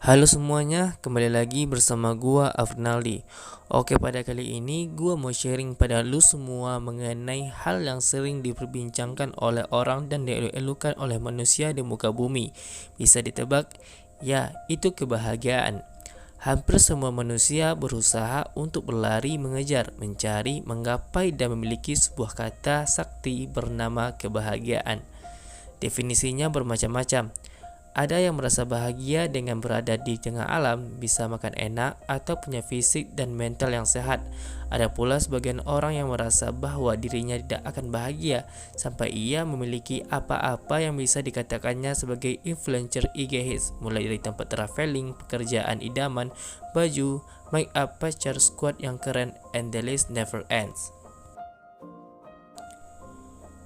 Halo semuanya, kembali lagi bersama gua Afnaldi. Oke, pada kali ini gua mau sharing pada lu semua mengenai hal yang sering diperbincangkan oleh orang dan dielukan oleh manusia di muka bumi. Bisa ditebak? Ya, itu kebahagiaan. Hampir semua manusia berusaha untuk berlari, mengejar, mencari, menggapai dan memiliki sebuah kata sakti bernama kebahagiaan. Definisinya bermacam-macam. Ada yang merasa bahagia dengan berada di tengah alam, bisa makan enak, atau punya fisik dan mental yang sehat. Ada pula sebagian orang yang merasa bahwa dirinya tidak akan bahagia sampai ia memiliki apa-apa yang bisa dikatakannya sebagai influencer IG hits, mulai dari tempat traveling, pekerjaan idaman, baju, make up, pacar, squad yang keren, and the list never ends.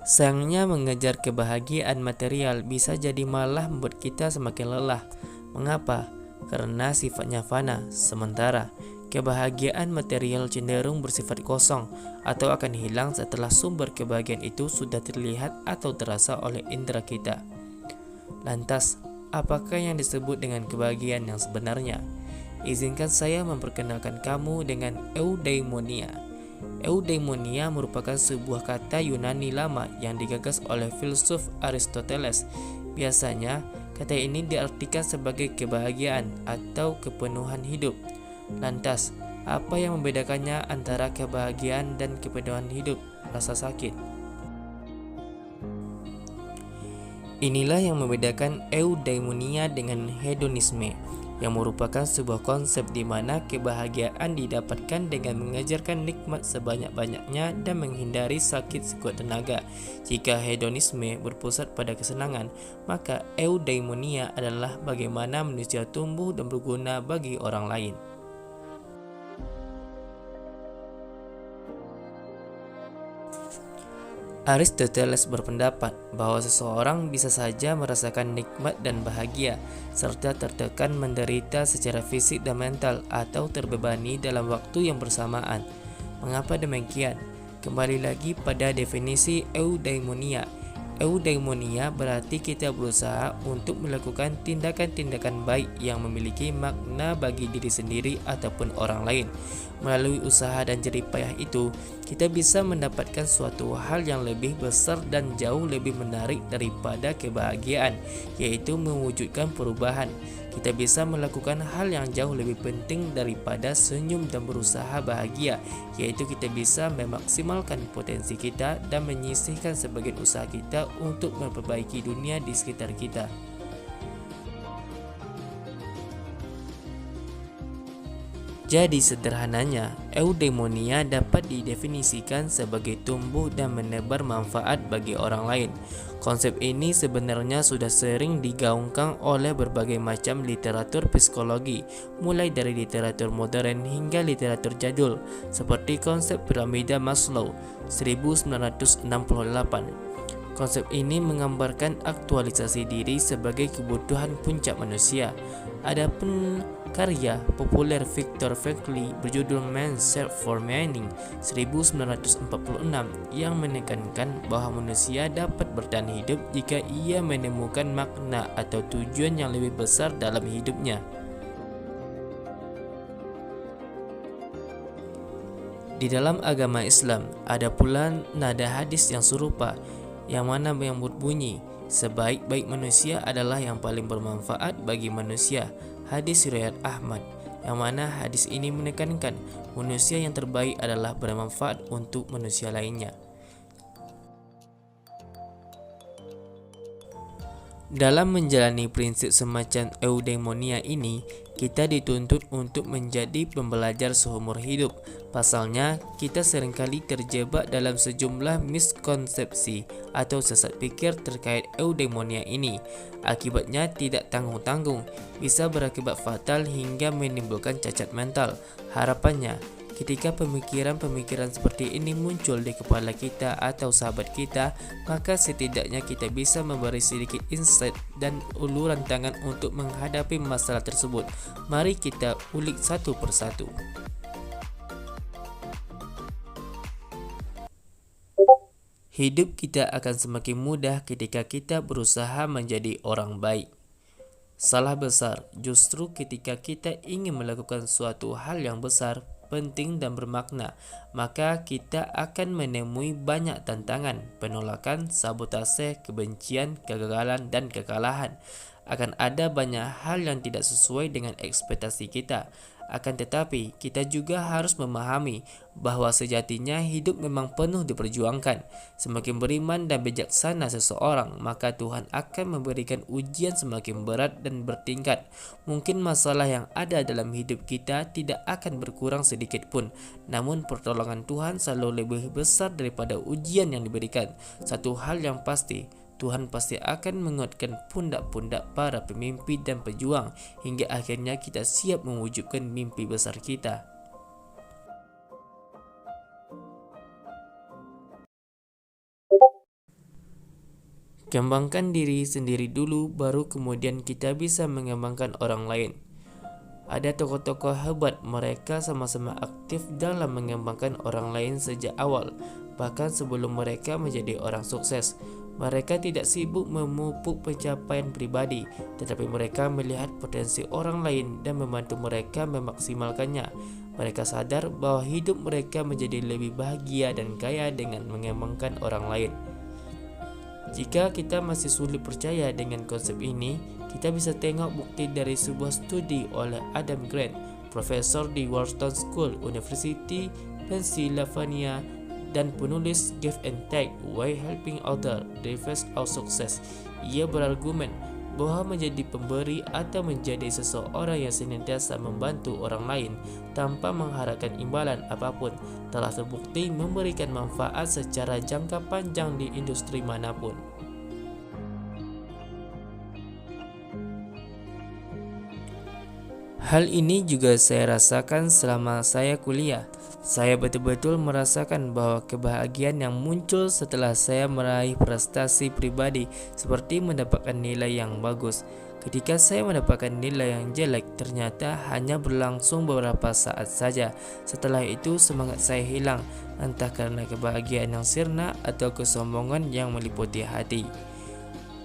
Sayangnya mengejar kebahagiaan material bisa jadi malah membuat kita semakin lelah. Mengapa? Karena sifatnya fana, sementara kebahagiaan material cenderung bersifat kosong atau akan hilang setelah sumber kebahagiaan itu sudah terlihat atau terasa oleh indera kita. Lantas, apakah yang disebut dengan kebahagiaan yang sebenarnya? Izinkan saya memperkenalkan kamu dengan eudaimonia. Eudaimonia merupakan sebuah kata Yunani lama yang digagas oleh filsuf Aristoteles. Biasanya, kata ini diartikan sebagai kebahagiaan atau kepenuhan hidup. Lantas, apa yang membedakannya antara kebahagiaan dan kepenuhan hidup, rasa sakit? Inilah yang membedakan eudaimonia dengan hedonisme, yang merupakan sebuah konsep di mana kebahagiaan didapatkan dengan mengejarkan nikmat sebanyak-banyaknya dan menghindari sakit sekuat tenaga. Jika hedonisme berpusat pada kesenangan, maka eudaimonia adalah bagaimana manusia tumbuh dan berguna bagi orang lain. Aristoteles berpendapat bahwa seseorang bisa saja merasakan nikmat dan bahagia, serta tertekan menderita secara fisik dan mental atau terbebani dalam waktu yang bersamaan. Mengapa demikian? Kembali lagi pada definisi eudaimonia. Eudaimonia berarti kita berusaha untuk melakukan tindakan-tindakan baik yang memiliki makna bagi diri sendiri ataupun orang lain. Melalui usaha dan jerih payah itu, kita bisa mendapatkan suatu hal yang lebih besar dan jauh lebih menarik daripada kebahagiaan, yaitu mewujudkan perubahan. Kita bisa melakukan hal yang jauh lebih penting daripada senyum dan berusaha bahagia, yaitu kita bisa memaksimalkan potensi kita dan menyisihkan sebagian usaha kita untuk memperbaiki dunia di sekitar kita. Jadi sederhananya, eudaimonia dapat didefinisikan sebagai tumbuh dan menebar manfaat bagi orang lain. Konsep ini sebenarnya sudah sering digaungkan oleh berbagai macam literatur psikologi, mulai dari literatur modern hingga literatur jadul, seperti konsep piramida Maslow 1968. Konsep ini menggambarkan aktualisasi diri sebagai kebutuhan puncak manusia. Adapun karya populer Viktor Frankl berjudul Man's Search for Meaning 1946 yang menekankan bahwa manusia dapat bertahan hidup jika ia menemukan makna atau tujuan yang lebih besar dalam hidupnya. Di dalam agama Islam ada pula nada hadis yang serupa, yang mana yang berbunyi, sebaik-baik manusia adalah yang paling bermanfaat bagi manusia. Hadis riwayat Ahmad, yang mana hadis ini menekankan manusia yang terbaik adalah bermanfaat untuk manusia lainnya. Dalam menjalani prinsip semacam eudaimonia ini, kita dituntut untuk menjadi pembelajar seumur hidup. Pasalnya, kita seringkali terjebak dalam sejumlah miskonsepsi atau sesat pikir terkait eudaimonia ini. Akibatnya tidak tanggung-tanggung, bisa berakibat fatal hingga menimbulkan cacat mental. Harapannya, ketika pemikiran-pemikiran seperti ini muncul di kepala kita atau sahabat kita, maka setidaknya kita bisa memberi sedikit insight dan uluran tangan untuk menghadapi masalah tersebut. Mari kita ulik satu persatu. Hidup kita akan semakin mudah ketika kita berusaha menjadi orang baik. Salah besar justru ketika kita ingin melakukan suatu hal yang besar, penting dan bermakna, maka kita akan menemui banyak tantangan, penolakan, sabotase, kebencian, kegagalan, dan kekalahan. Akan ada banyak hal yang tidak sesuai dengan ekspektasi kita. Akan tetapi, kita juga harus memahami bahwa sejatinya hidup memang penuh diperjuangkan. Semakin beriman dan bijaksana seseorang, maka Tuhan akan memberikan ujian semakin berat dan bertingkat. Mungkin masalah yang ada dalam hidup kita tidak akan berkurang sedikit pun, namun pertolongan Tuhan selalu lebih besar daripada ujian yang diberikan. Satu hal yang pasti, Tuhan pasti akan menguatkan pundak-pundak para pemimpi dan pejuang hingga akhirnya kita siap mewujudkan mimpi besar kita. Kembangkan diri sendiri dulu, baru kemudian kita bisa mengembangkan orang lain. Ada tokoh-tokoh hebat, mereka sama-sama aktif dalam mengembangkan orang lain sejak awal, bahkan sebelum mereka menjadi orang sukses. Mereka tidak sibuk memupuk pencapaian pribadi, tetapi mereka melihat potensi orang lain dan membantu mereka memaksimalkannya. Mereka sadar bahwa hidup mereka menjadi lebih bahagia dan kaya dengan mengembangkan orang lain. Jika kita masih sulit percaya dengan konsep ini, kita bisa tengok bukti dari sebuah studi oleh Adam Grant, profesor di Wharton School, University Pennsylvania, dan penulis Give and Take, Why Helping Others Drives Our Success. Ia berargumen bahwa menjadi pemberi atau menjadi seseorang yang senantiasa membantu orang lain tanpa mengharapkan imbalan apapun telah terbukti memberikan manfaat secara jangka panjang di industri manapun. Hal ini juga saya rasakan selama saya kuliah. Saya betul-betul merasakan bahwa kebahagiaan yang muncul setelah saya meraih prestasi pribadi seperti mendapatkan nilai yang bagus. Ketika saya mendapatkan nilai yang jelek, ternyata hanya berlangsung beberapa saat saja. Setelah itu semangat saya hilang, entah karena kebahagiaan yang sirna atau kesombongan yang meliputi hati.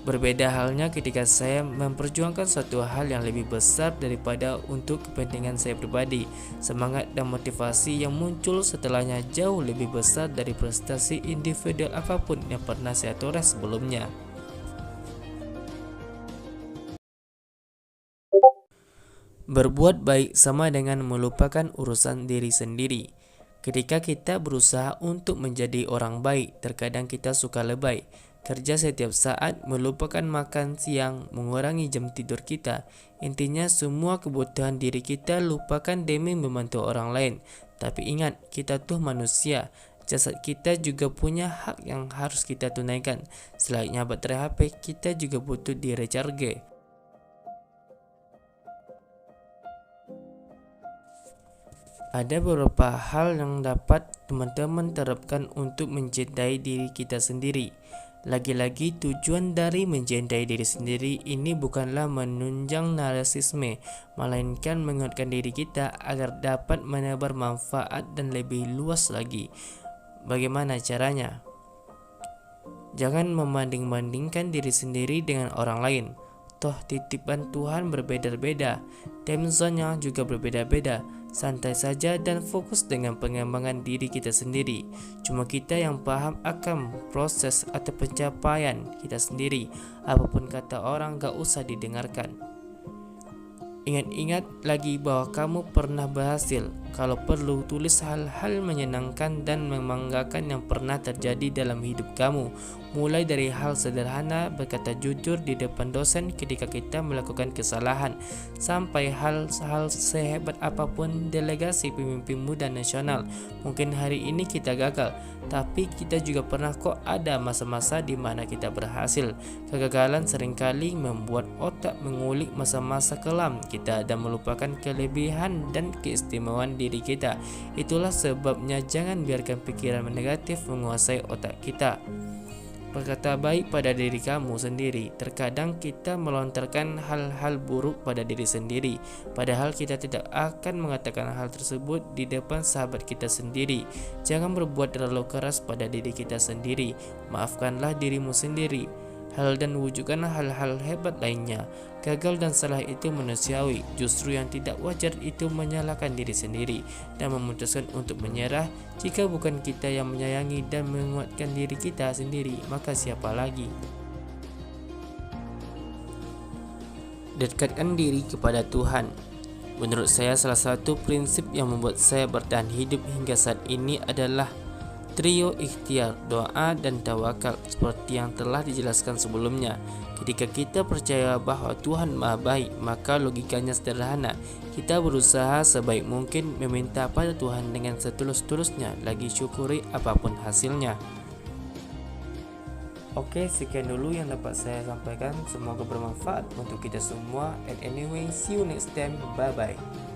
Berbeda halnya ketika saya memperjuangkan suatu hal yang lebih besar daripada untuk kepentingan saya pribadi. Semangat dan motivasi yang muncul setelahnya jauh lebih besar dari prestasi individual apapun yang pernah saya toreh sebelumnya. Berbuat baik sama dengan melupakan urusan diri sendiri. Ketika kita berusaha untuk menjadi orang baik, terkadang kita suka lebay. Kerja setiap saat, melupakan makan siang, mengurangi jam tidur kita. Intinya semua kebutuhan diri kita lupakan demi membantu orang lain. Tapi ingat, kita tuh manusia. Jasad kita juga punya hak yang harus kita tunaikan. Selayaknya baterai HP, kita juga butuh di-recharge. Ada beberapa hal yang dapat teman-teman terapkan untuk mencintai diri kita sendiri. Lagi-lagi tujuan dari mencintai diri sendiri ini bukanlah menunjang narsisme, melainkan menguatkan diri kita agar dapat menebar manfaat dan lebih luas lagi. Bagaimana caranya? Jangan membanding-bandingkan diri sendiri dengan orang lain. Toh titipan Tuhan berbeda-beda, time zone-nya juga berbeda-beda. Santai saja dan fokus dengan pengembangan diri kita sendiri. Cuma kita yang paham akan proses atau pencapaian kita sendiri. Apapun kata orang gak usah didengarkan. Ingat-ingat lagi bahwa kamu pernah berhasil. Kalau perlu, tulis hal-hal menyenangkan dan membanggakan yang pernah terjadi dalam hidup kamu. Mulai dari hal sederhana berkata jujur di depan dosen ketika kita melakukan kesalahan, sampai hal-hal sehebat apapun delegasi pemimpin muda nasional. Mungkin hari ini kita gagal, tapi kita juga pernah kok ada masa-masa di mana kita berhasil. Kegagalan seringkali membuat otak mengulik masa-masa kelam kita dan melupakan kelebihan dan keistimewaan diri kita. Itulah sebabnya jangan biarkan pikiran negatif menguasai otak kita. Berkata baik pada diri kamu sendiri. Terkadang kita melontarkan hal-hal buruk pada diri sendiri, padahal kita tidak akan mengatakan hal tersebut di depan sahabat kita sendiri. Jangan berbuat terlalu keras pada diri kita sendiri. Maafkanlah dirimu sendiri. hal dan wujudkan hal-hal hebat lainnya. Gagal dan salah itu manusiawi, justru yang tidak wajar itu menyalahkan diri sendiri dan memutuskan untuk menyerah. Jika bukan kita yang menyayangi dan menguatkan diri kita sendiri, maka siapa lagi? Dekatkan diri kepada Tuhan. Menurut saya, salah satu prinsip yang membuat saya bertahan hidup hingga saat ini adalah trio ikhtiar, doa, dan tawakal seperti yang telah dijelaskan sebelumnya. Ketika kita percaya bahwa Tuhan Maha Baik, maka logikanya sederhana. Kita berusaha sebaik mungkin meminta pada Tuhan dengan setulus-tulusnya, lagi syukuri apapun hasilnya. Oke, sekian dulu yang dapat saya sampaikan. Semoga bermanfaat untuk kita semua. And anyway, see you next time. Bye-bye.